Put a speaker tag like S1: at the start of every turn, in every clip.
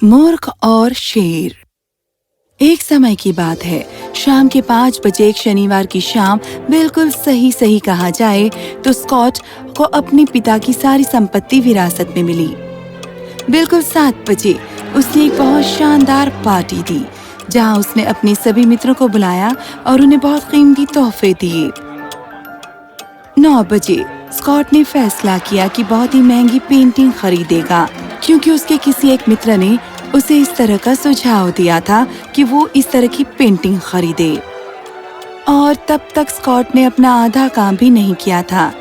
S1: मूर्ख और शेर। एक समय की बात है, शाम के 5 बजे एक शनिवार की शाम, बिल्कुल सही कहा जाए तो स्कॉट को अपने पिता की सारी संपत्ति विरासत में मिली। बिल्कुल 7 बजे उसने एक बहुत शानदार पार्टी दी, जहां उसने अपने सभी मित्रों को बुलाया और उन्हें बहुत कीमती तोहफे दिए। 9 बजे स्कॉट ने फैसला किया कि बहुत ही महंगी पेंटिंग खरीदेगा, क्योंकि उसके किसी एक मित्र ने उसे इस तरह का सुझाव दिया था कि वो इस तरह की पेंटिंग खरीदे। और तब तक स्कॉट ने अपना आधा काम भी नहीं किया था।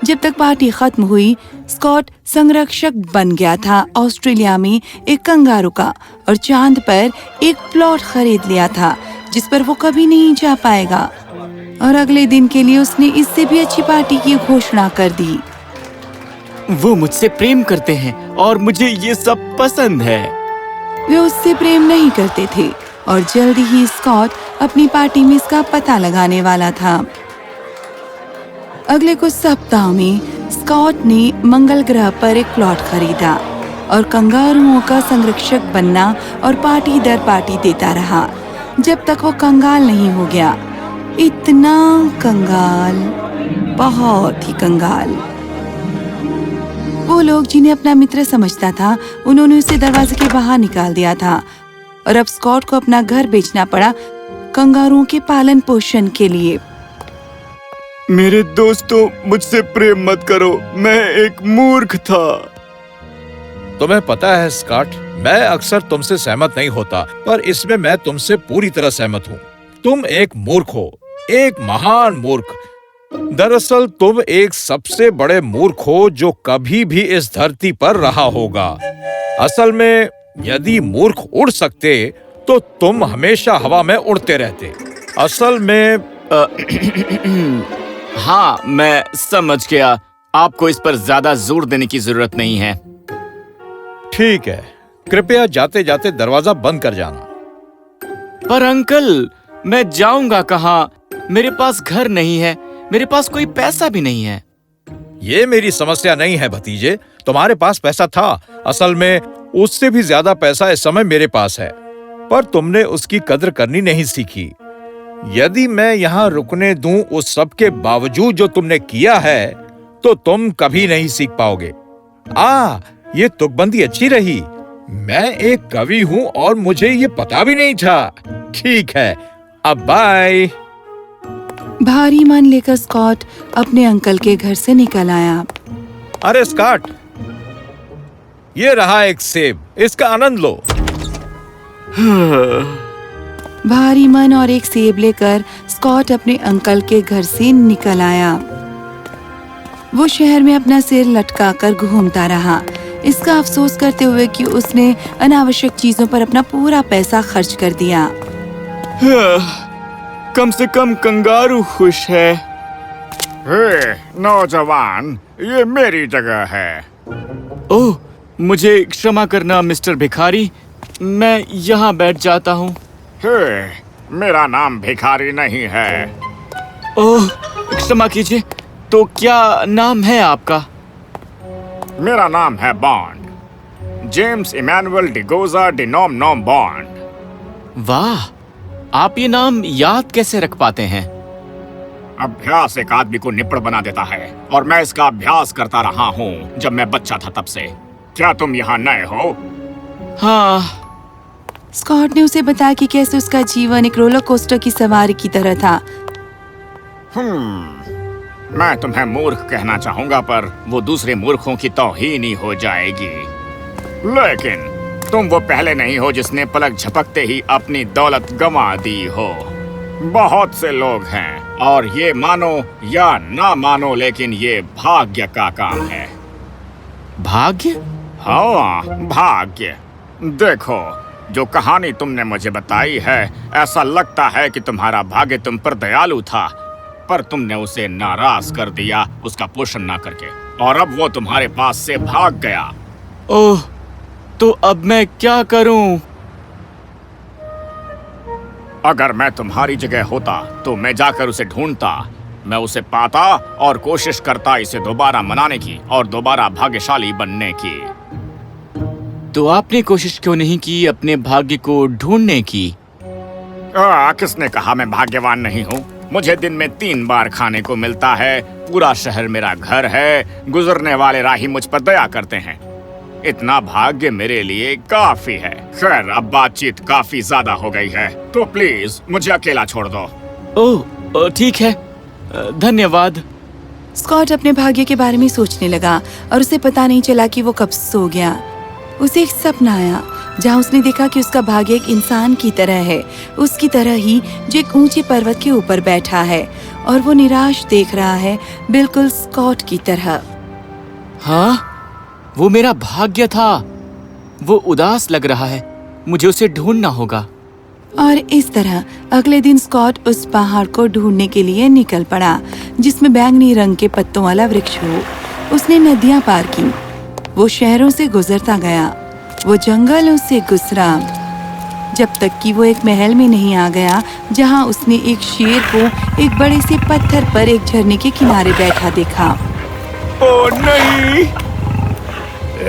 S1: जब तक पार्टी खत्म हुई, स्कॉट संरक्षक बन गया था ऑस्ट्रेलिया में एक कंगारू का, और चांद पर एक प्लॉट खरीद लिया था जिस पर वो कभी नहीं जा पाएगा। और अगले दिन के लिए उसने इससे भी अच्छी पार्टी की घोषणा कर दी।
S2: वो मुझसे प्रेम करते हैं और मुझे ये सब पसंद है।
S1: वे उससे प्रेम नहीं करते थे, और जल्दी ही स्कॉट अपनी पार्टी में इसका पता लगाने वाला था। अगले कुछ सप्ताह में स्कॉट ने मंगल ग्रह पर एक प्लॉट खरीदा और कंगारुओं का संरक्षक बनना और पार्टी दर पार्टी देता रहा, जब तक वो कंगाल नहीं हो गया। इतना कंगाल, बहुत ही कंगाल। वो लोग जिन्हें अपना मित्र समझता था, उन्होंने उसे दरवाजे के बाहर निकाल दिया था, और अब स्कॉट को अपना घर बेचना पड़ा कंगारुओं के पालन पोषण के लिए।
S2: मेरे दोस्तों, मुझसे प्रेम मत करो, मैं एक मूर्ख था।
S3: तुम्हें पता है स्कॉट, मैं अक्सर तुमसे सहमत नहीं होता, पर इसमें मैं तुमसे पूरी तरह सहमत हूँ। तुम एक मूर्ख हो, एक महान मूर्ख। दरअसल तुम एक सबसे बड़े मूर्ख हो जो कभी भी इस धरती पर रहा होगा। असल में यदि मूर्ख उड़ सकते तो तुम हमेशा हवा में उड़ते रहते। असल में
S2: हाँ, मैं समझ गया। आपको इस पर ज्यादा जोर देने की जरूरत नहीं है।
S3: ठीक है, कृपया जाते जाते दरवाजा बंद कर जाना।
S2: पर अंकल, मैं जाऊंगा कहाँ? मेरे पास घर नहीं है, मेरे पास कोई पैसा भी नहीं है।
S3: ये मेरी समस्या नहीं है भतीजे, तुम्हारे पास पैसा था। असल में उससे भी ज्यादा पैसा इस समय मेरे पास है, पर तुमने उसकी कदर करनी नहीं सीखी। यदि मैं यहाँ रुकने दूं उस सब के बावजूद जो तुमने किया है, तो तुम कभी नहीं सीख पाओगे। ये तुकबंदी अच्छी रही। मैं एक कवि हूँ और मुझे ये पता भी नहीं था। ठीक है, अब बाय।
S1: भारी मन लेकर स्कॉट अपने अंकल के घर से निकल आया।
S3: अरे स्कॉट, ये रहा एक सेब, इसका आनंद लो।
S1: भारी मन और एक सेब लेकर स्कॉट अपने अंकल के घर से निकल आया। वो शहर में अपना सिर लटकाकर घूमता रहा, इसका अफसोस करते हुए कि उसने अनावश्यक चीजों पर अपना पूरा पैसा खर्च कर दिया।
S2: कम से कम कंगारू खुश है।
S4: हे नौजवान, ये मेरी जगह है।
S2: ओह, मुझे क्षमा करना मिस्टर भिखारी, मैं यहाँ बैठ जाता हूँ।
S4: हे, मेरा नाम भिखारी नहीं है।
S2: ओह, क्षमा कीजिए, तो क्या नाम है आपका?
S4: मेरा नाम है बॉन्ड, जेम्स इमैनुअल डिगोजा डिनोम नोम बॉन्ड।
S2: वाह, आप ये नाम याद कैसे रख पाते हैं?
S4: अभ्यास एक आदमी को निपुण बना देता है, और मैं इसका अभ्यास करता रहा हूँ जब मैं बच्चा था तब से। क्या तुम यहाँ नए हो?
S2: हाँ।
S1: स्कॉट ने उसे बताया कि कैसे उसका जीवन एक रोलर कोस्टर की सवारी की तरह था।
S4: मैं तुम्हें मूर्ख कहना चाहूंगा, पर वो दूसरे मूर्खों की तौहीन ही हो जाएगी। लेकिन तुम वो पहले नहीं हो जिसने पलक झपकते ही अपनी दौलत गंवा दी हो। बहुत से लोग हैं, और ये मानो या ना मानो, लेकिन ये भाग्य का काम है।
S2: भाग्य?
S4: हाँ, भाग्य। देखो, जो कहानी तुमने मुझे बताई है, ऐसा लगता है कि तुम्हारा भाग्य तुम पर दयालु था, पर तुमने उसे नाराज कर दिया उसका पोषण ना करके, और अब वो तुम्हारे पास से भाग गया।
S2: ओह, तो अब मैं क्या करूं?
S4: अगर मैं तुम्हारी जगह होता तो मैं जाकर उसे ढूंढता, मैं उसे पाता और कोशिश करता इसे दोबारा मनाने की और दोबारा भाग्यशाली बनने की।
S2: तो आपने कोशिश क्यों नहीं की अपने भाग्य को ढूंढने की?
S4: किसने कहा मैं भाग्यवान नहीं हूँ? मुझे दिन में 3 बार खाने को मिलता है, पूरा शहर मेरा घर है, गुजरने वाले राही मुझ पर दया करते हैं। इतना भाग्य मेरे लिए काफी है। खैर, अब बातचीत काफी ज्यादा हो गई है, तो प्लीज मुझे अकेला छोड़ दो।
S2: ओह ठीक है, धन्यवाद।
S1: स्कॉट अपने भाग्य के बारे में सोचने लगा और उसे पता नहीं चला कि वो कब सो गया। उसे एक सपना आया जहाँ उसने देखा कि उसका भाग्य एक इंसान की तरह है, उसकी तरह ही जो एक ऊंचे पर्वत के ऊपर बैठा है और वो निराश देख रहा है, बिल्कुल स्कॉट की तरह।
S2: हाँ, वो मेरा भाग्य था। वो उदास लग रहा है, मुझे उसे ढूंढना होगा।
S1: और इस तरह अगले दिन स्कॉट उस पहाड़ को ढूंढने के लिए निकल पड़ा जिसमें बैंगनी रंग के पत्तों वाला वृक्ष हो। उसने नदियां पार की, वो शहरों से गुजरता गया, वो जंगलों से गुजरा, जब तक कि वो एक महल में नहीं आ गया जहां उसने एक शेर को एक बड़े से पत्थर पर एक झरने के किनारे बैठा देखा।
S2: ओ नहीं!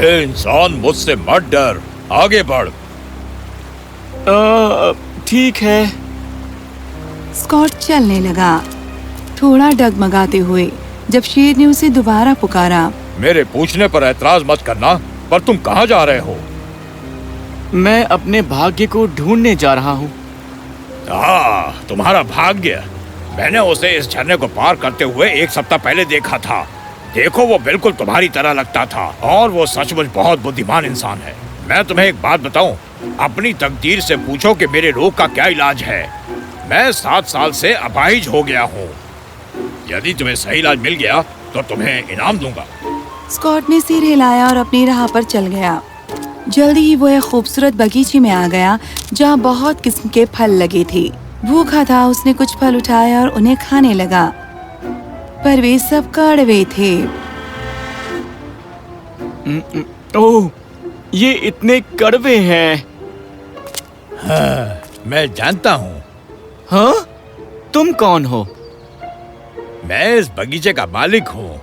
S3: ए इंसान, मुझसे मत डर, आगे बढ़।
S2: ठीक है।
S1: स्कॉट चलने लगा, थोड़ा डगमगाते हुए, जब शेर ने उसे दोबारा पुकारा।
S3: मेरे पूछने पर ऐतराज मत करना, पर तुम कहाँ जा रहे हो?
S2: मैं अपने भाग्य को ढूंढने जा रहा हूँ।
S3: तुम्हारा भाग्य? मैंने उसे इस झरने को पार करते हुए 1 सप्ताह पहले देखा था। देखो, वो बिल्कुल तुम्हारी तरह लगता था और वो सचमुच बहुत बुद्धिमान इंसान है। मैं तुम्हें एक बात बताऊं, अपनी तकदीर से पूछो कि मेरे रोग का क्या इलाज है। मैं 7 साल से अपाहिज हो गया हूँ। यदि तुम्हें सही इलाज मिल गया तो तुम्हें इनाम दूंगा।
S1: स्कॉट ने सिर हिलाया और अपनी राह पर चल गया। जल्दी ही वो एक खूबसूरत बगीचे में आ गया जहाँ बहुत किस्म के फल लगे थे। भूखा था, उसने कुछ फल उठाए और उन्हें खाने लगा, पर वे सब कड़वे थे।
S2: ओह, ये इतने कड़वे हैं।
S3: हाँ, मैं जानता हूँ।
S2: हाँ? तुम कौन हो?
S3: मैं इस बगीचे का मालिक हूँ।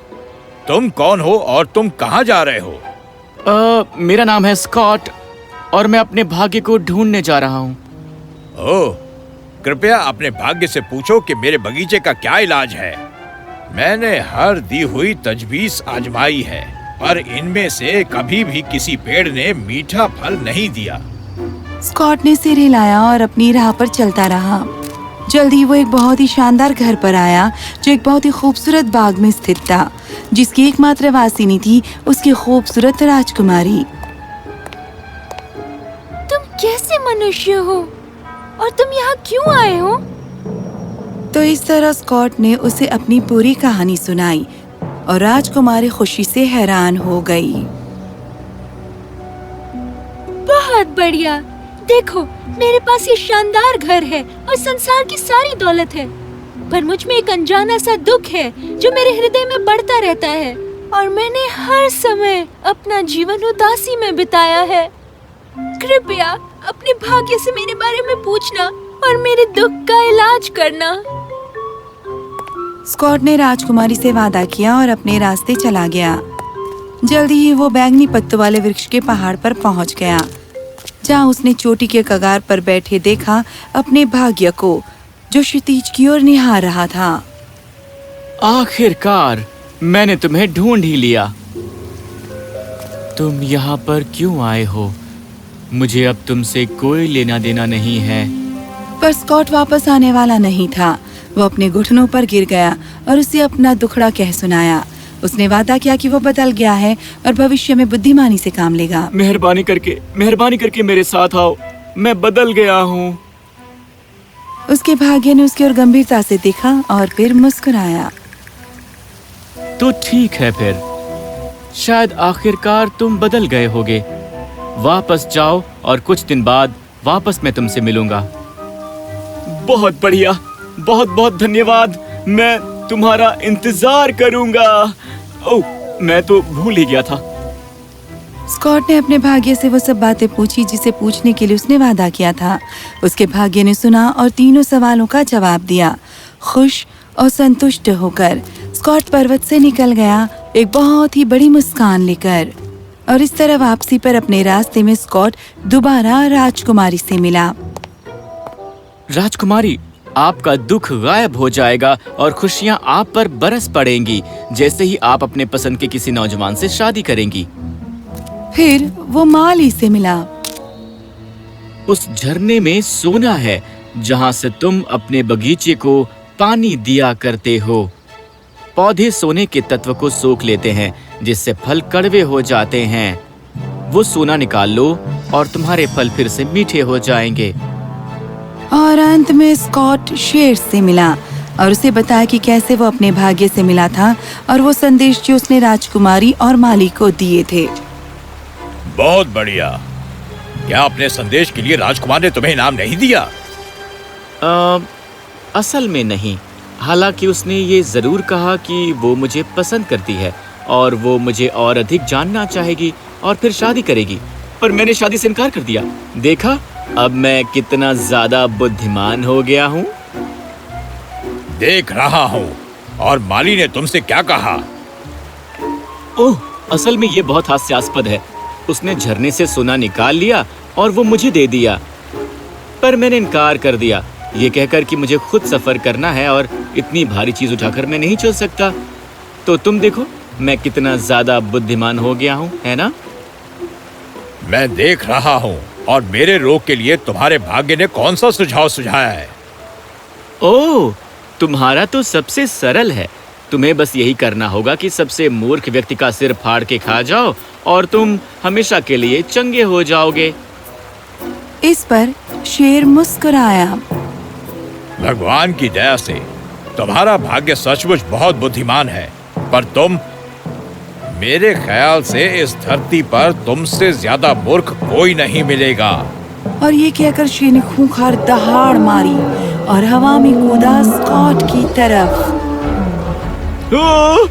S3: तुम कौन हो और तुम कहाँ जा रहे हो?
S2: मेरा नाम है स्कॉट और मैं अपने भाग्य को ढूंढने जा रहा हूँ।
S3: ओह, कृपया अपने भाग्य से पूछो कि मेरे बगीचे का क्या इलाज है। मैंने हर दी हुई तजवीज आजमाई है, पर इनमें से कभी भी किसी पेड़ ने मीठा फल नहीं दिया।
S1: स्कॉट ने सिर हिलाया और अपनी राह पर चलता रहा। जल्दी वो एक बहुत ही शानदार घर पर आया जो एक बहुत ही खूबसूरत बाग में स्थित था, जिसकी एकमात्र वासिनी थी उसकी खूबसूरत राजकुमारी।
S5: तुम कैसे मनुष्य हो और तुम यहाँ क्यों आए हो?
S1: तो इस तरह स्कॉट ने उसे अपनी पूरी कहानी सुनाई और राजकुमारी खुशी से हैरान हो गई।
S5: बहुत बढ़िया। देखो, मेरे पास ये शानदार घर है और संसार की सारी दौलत है, पर मुझ में एक अनजाना सा दुख है जो मेरे हृदय में बढ़ता रहता है और मैंने हर समय अपना जीवन उदासी में बिताया है। कृपया अपने भाग्य से मेरे बारे में पूछना और मेरे दुख का इलाज करना।
S1: स्कॉट ने राजकुमारी से वादा किया और अपने रास्ते चला गया। जल्दी ही वो बैंगनी पत्तों वाले वृक्ष के पहाड़ पर पहुंच गया, जहां उसने चोटी के कगार पर बैठे देखा अपने भाग्य को, जो क्षितिज की ओर निहार रहा था।
S2: आखिरकार मैंने तुम्हें ढूंढ ही लिया। तुम यहाँ पर क्यों आए हो? मुझे अब तुमसे कोई लेना देना नहीं है।
S1: पर स्कॉट वापस आने वाला नहीं था। वो अपने घुटनों पर गिर गया और उसे अपना दुखड़ा कह सुनाया। उसने वादा किया कि वो बदल गया है और भविष्य में बुद्धिमानी से काम लेगा।
S2: मेहरबानी करके मेरे साथ आओ, मैं बदल गया हूँ।
S1: उसके भाग्य ने उसकी ओर गंभीरता से देखा और फिर मुस्कुराया।
S2: तो ठीक है, फिर शायद आखिरकार तुम बदल गए होगे। वापस जाओ और कुछ दिन बाद वापस मैं तुमसे मिलूंगा। बहुत बढ़िया, बहुत बहुत धन्यवाद। मैं तुम्हारा इंतजार करूंगा। ओह, मैं तो भूल ही गया था।
S1: स्कॉट ने अपने भाग्य से वो सब बातें पूछी जिसे पूछने के लिए उसने वादा किया था। उसके भाग्य ने सुना और तीनों सवालों का जवाब दिया। खुश और संतुष्ट होकर स्कॉट पर्वत से निकल गया, एक बहुत ही बड़ी मुस्कान लेकर। और इस तरह वापसी पर अपने रास्ते में स्कॉट दोबारा राजकुमारी से मिला।
S2: राजकुमारी, आपका दुख गायब हो जाएगा और खुशियाँ आप पर बरस पड़ेंगी जैसे ही आप अपने पसंद के किसी नौजवान से शादी करेंगी।
S1: फिर वो माली से मिला।
S2: उस झरने में सोना है जहाँ से तुम अपने बगीचे को पानी दिया करते हो। पौधे सोने के तत्व को सोख लेते हैं जिससे फल कड़वे हो जाते हैं। वो सोना निकाल लो और तुम्हारे फल फिर से मीठे हो जाएंगे।
S1: और अंत में स्कॉट शेर से मिला और उसे बताया कि कैसे वो अपने भाग्य से मिला था और वो संदेश जो उसने राजकुमारी और माली को दिए थे।
S3: बहुत बढ़िया। क्या अपने संदेश के लिए राजकुमार ने तुम्हें इनाम नहीं दिया?
S2: असल में नहीं, हालांकि उसने ये जरूर कहा कि वो मुझे पसंद करती है और वो मुझे और अधिक जानना चाहेगी और फिर शादी करेगी, पर मैंने शादी से इनकार कर दिया। देखा, अब मैं कितना ज्यादा बुद्धिमान हो गया हूँ।
S3: देख रहा हूँ। और माली ने तुमसे क्या कहा?
S2: ओह, असल में ये बहुत हास्यास्पद है। उसने झरने से सोना निकाल लिया और वो मुझे दे दिया, पर मैंने इनकार कर दिया, ये कहकर कि मुझे खुद सफर करना है और इतनी भारी चीज उठाकर मैं नहीं चल सकता। तो तुम देखो मैं कितना ज्यादा बुद्धिमान हो गया हूँ, है ना?
S3: मैं देख रहा हूँ। और मेरे रोग के लिए तुम्हारे भाग्य ने कौन सा सुझाव सुझाया है?
S2: ओह, तुम्हारा तो सबसे सरल है। तुम्हें बस यही करना होगा कि सबसे मूर्ख व्यक्ति का सिर फाड़ के खा जाओ और तुम हमेशा के लिए चंगे हो जाओगे।
S1: इस पर शेर मुस्कुराया।
S3: भगवान की दया से तुम्हारा भाग्य सचमुच बहुत बुद्धिमान है, पर तुम, मेरे ख्याल से इस धरती पर तुमसे ज्यादा मूर्ख कोई नहीं मिलेगा।
S1: और ये कहकर शेर ने खूंखार दहाड़ मारी और हवा में कूदा स्कॉट की तरफ।
S2: ओह,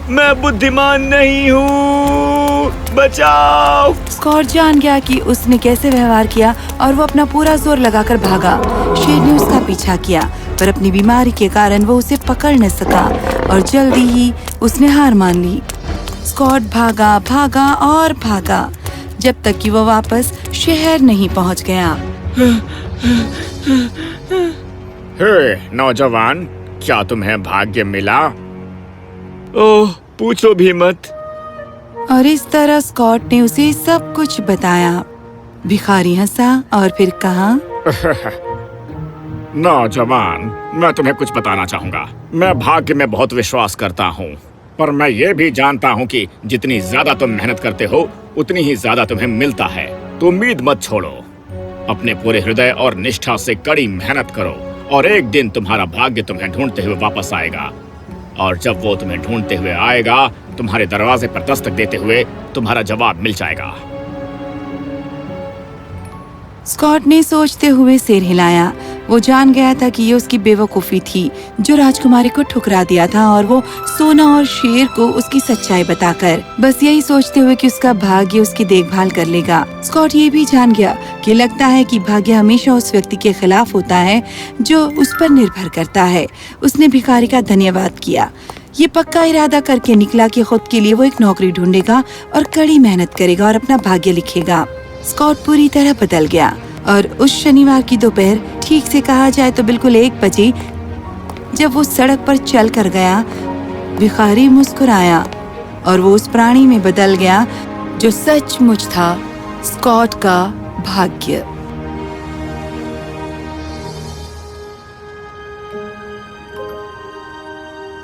S2: मैं बुद्धिमान नहीं हूँ, बचाओ!
S1: स्कॉट जान गया कि उसने कैसे व्यवहार किया और वो अपना पूरा जोर लगाकर भागा। शेर ने उसका पीछा किया, पर अपनी बीमारी के कारण वो उसे पकड़ न सका और जल्दी ही उसने हार मान ली। स्कॉट भागा भागा और भागा जब तक कि वो वापस शहर नहीं पहुंच गया।
S4: हे नौजवान, क्या तुम्हें भाग्य मिला?
S2: ओह, पूछो भी मत।
S1: और इस तरह स्कॉट ने उसे सब कुछ बताया। भिखारी हंसा और फिर कहा,
S4: नौजवान, मैं तुम्हें कुछ बताना चाहूंगा। मैं भाग्य में बहुत विश्वास करता हूँ, पर मैं ये भी जानता हूँ कि जितनी ज्यादा तुम मेहनत करते हो उतनी ही ज्यादा तुम्हें मिलता है। तो उम्मीद मत छोड़ो, अपने पूरे हृदय और निष्ठा से कड़ी मेहनत करो और एक दिन तुम्हारा भाग्य तुम्हें ढूंढते हुए वापस आएगा। और जब वो तुम्हें ढूंढते हुए आएगा, तुम्हारे दरवाजे पर दस्तक देते हुए तुम्हारा जवाब मिल जाएगा।
S1: स्कॉट ने सोचते हुए सिर हिलाया। वो जान गया था कि ये उसकी बेवकूफी थी जो राजकुमारी को ठुकरा दिया था, और वो सोना और शेर को उसकी सच्चाई बताकर बस यही सोचते हुए कि उसका भाग्य उसकी देखभाल कर लेगा। स्कॉट ये भी जान गया कि लगता है कि भाग्य हमेशा उस व्यक्ति के खिलाफ होता है जो उस पर निर्भर करता है। उसने भिखारी का धन्यवाद किया। ये पक्का इरादा करके निकला कि खुद के लिए वो एक नौकरी ढूंढेगा और कड़ी मेहनत करेगा और अपना भाग्य लिखेगा। स्कॉट पूरी तरह बदल गया और उस शनिवार की दोपहर, ठीक से कहा जाए तो बिल्कुल 1 बजे, जब वो सड़क पर चल कर गया, भिखारी मुस्कुराया और वो उस प्राणी में बदल गया जो सचमुच था स्कॉट का भाग्य।